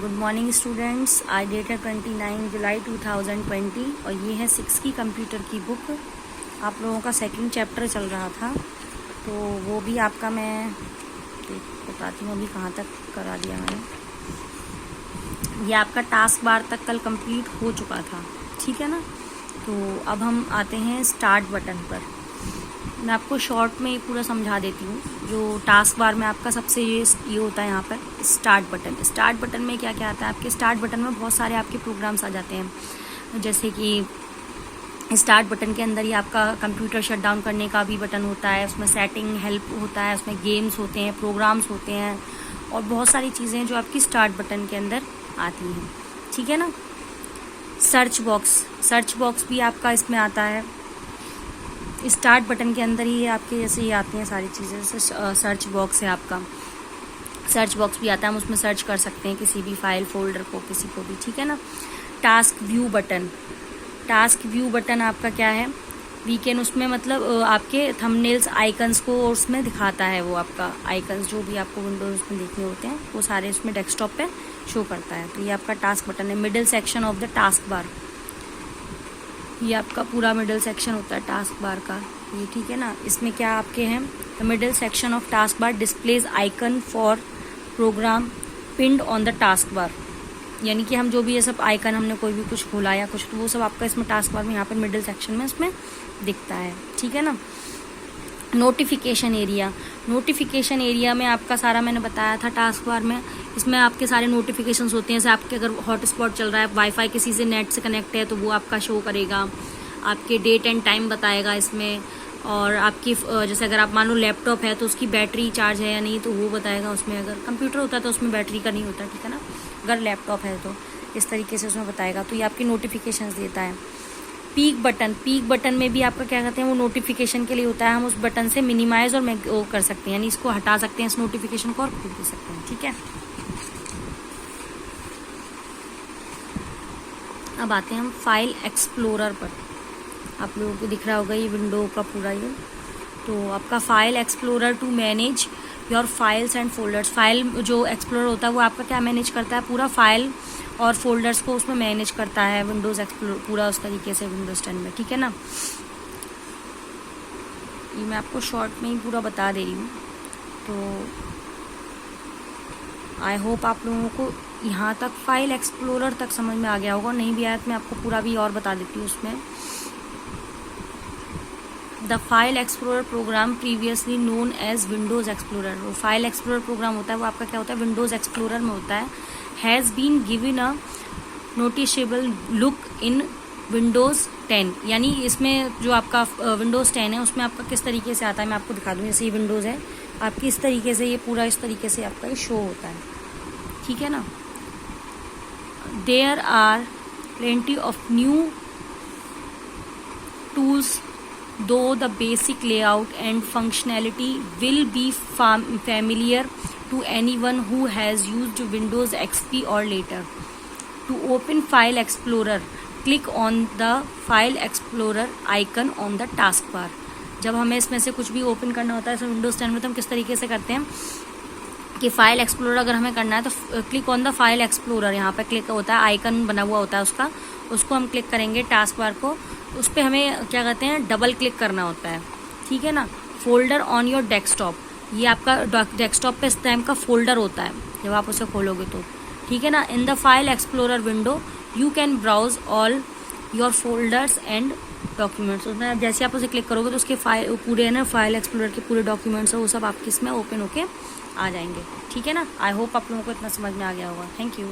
Good morning students. आज date है 29 जुलाई 2020 और ये है 6 की कंप्यूटर की बुक। आप लोगों का सेकंड चैप्टर चल रहा था, तो वो भी आपका मैं बताती हूँ अभी कहाँ तक करा दिया मैंने। ये आपका टास्क बार तक कल कंप्लीट हो चुका था, ठीक है ना। तो अब हम आते हैं स्टार्ट बटन पर। मैं आपको शॉर्ट में पूरा समझा देती हूँ। जो टास्क बार में आपका सबसे ये होता है यहाँ पर स्टार्ट बटन। स्टार्ट बटन में क्या क्या आता है आपके स्टार्ट बटन में बहुत सारे आपके प्रोग्राम्स आ जाते हैं। जैसे कि स्टार्ट बटन के अंदर ही आपका कंप्यूटर शट डाउन करने का भी बटन होता है, उसमें सेटिंग हेल्प होता है, उसमें गेम्स होते हैं, प्रोग्राम्स होते हैं और बहुत सारी चीज़ें जो आपकी स्टार्ट बटन के अंदर आती हैं, ठीक है ना। सर्च बॉक्स भी आपका इसमें आता है। स्टार्ट बटन के अंदर ही आपके जैसे ये आती हैं सारी चीज़ें। जैसे सर्च बॉक्स है आपका, सर्च बॉक्स भी आता है, हम उसमें सर्च कर सकते हैं किसी भी फाइल फोल्डर को, किसी को भी, ठीक है ना। टास्क व्यू बटन आपका क्या है, वीकेंड उसमें मतलब आपके थंबनेल्स आइकन्स को उसमें दिखाता है। वो आपका आइकन्स जो भी आपको विंडोज में देखने होते हैं वो सारे उसमें डेस्कटॉप पे शो करता है। तो ये आपका टास्क बटन है। Middle section of the task बार, ये आपका पूरा मिडिल सेक्शन होता है टास्क बार का, ये ठीक है ना। इसमें क्या आपके हैं, the middle section of task bar displays icon for program pinned on the task bar. यानी कि हम जो भी ये सब आइकन हमने कोई भी कुछ खोला या कुछ, तो वो सब आपका इसमें टास्क बार में यहाँ पर मिडिल सेक्शन में इसमें दिखता है, ठीक है ना। नोटिफिकेशन एरिया में आपका सारा मैंने बताया था टास्क बार में। इसमें आपके सारे नोटिफिकेशंस होते हैं। जैसे आपके अगर हॉटस्पॉट चल रहा है, वाईफाई किसी से नेट से कनेक्ट है, तो वो आपका शो करेगा, आपके डेट एंड टाइम बताएगा इसमें। और आपकी जैसे अगर आप मान लो लैपटॉप है तो उसकी बैटरी चार्ज है या नहीं, तो वो बताएगा उसमें। अगर कंप्यूटर होता है तो उसमें बैटरी का नहीं होता, ठीक है ना। अगर लैपटॉप है तो इस तरीके से उसमें बताएगा। तो ये आपकी नोटिफिकेशंस देता है। पीक बटन में भी आपका क्या कहते हैं, वो नोटिफिकेशन के लिए होता है। हम उस बटन से मिनिमाइज और वो कर सकते हैं, यानी इसको हटा सकते हैं इस नोटिफिकेशन को और खोल दे सकते हैं, ठीक है। अब आते हैं हम फाइल एक्सप्लोरर पर। आप लोगों को दिख रहा होगा ये विंडो का पूरा ये। तो आपका file explorer to manage your files and folders. File जो एक्सप्लोरर होता है वो आपका क्या मैनेज करता है, पूरा फाइल और फोल्डर्स को उसमें मैनेज करता है। विंडोज़ एक्सप्लोरर पूरा उस तरीके से विंडोज़ 10 में, ठीक है ना। ये मैं आपको शॉर्ट में ही पूरा बता दे रही हूँ। तो आई होप आप लोगों को यहाँ तक फाइल एक्सप्लोरर तक समझ में आ गया होगा। नहीं भी आया तो मैं आपको पूरा भी और बता देती हूँ उसमें। The file explorer program previously known as Windows explorer. वो फाइल एक्सप्लोरर प्रोग्राम होता है वो आपका क्या होता है, विंडोज़ एक्सप्लोरर में होता है। Has been given a noticeable look in Windows 10। यानी इसमें जो आपका विंडोज़ 10 है उसमें आपका किस तरीके से आता है मैं आपको दिखा दूँ। जैसे ये विंडोज़ है आपकी, इस तरीके से ये पूरा इस तरीके से आपका ये शो होता है, ठीक है ना। There are plenty of new tools though the basic layout and functionality will be familiar to anyone who has used Windows XP or later. To open File Explorer, click on the File Explorer icon on the taskbar. जब हमें इसमें से कुछ भी open करना होता है जैसे विंडोज़ 10 में, तो हम किस तरीके से करते हैं कि फाइल एक्सप्लोरर अगर हमें करना है तो click on the file explorer, यहाँ पे क्लिक होता है, आइकन बना हुआ होता है उसका, उसको हम क्लिक करेंगे टास्क बार को। उस पर हमें क्या कहते हैं, डबल क्लिक करना होता है, ठीक है ना। फोल्डर ऑन योर डेस्कटॉप, ये आपका डेस्कटॉप पे इस टाइम का फोल्डर होता है जब आप उसे खोलोगे तो, ठीक है ना। In the file explorer window you can browse all your folders and documents. उसमें जैसे आप उसे क्लिक करोगे तो उसके फाइल पूरे ना फाइल एक्सप्लोरर के पूरे डॉक्यूमेंट्स है वो सब आपके इसमें ओपन होके आ जाएंगे, ठीक है ना। आई होप आप लोगों को इतना समझ में आ गया होगा। Thank you.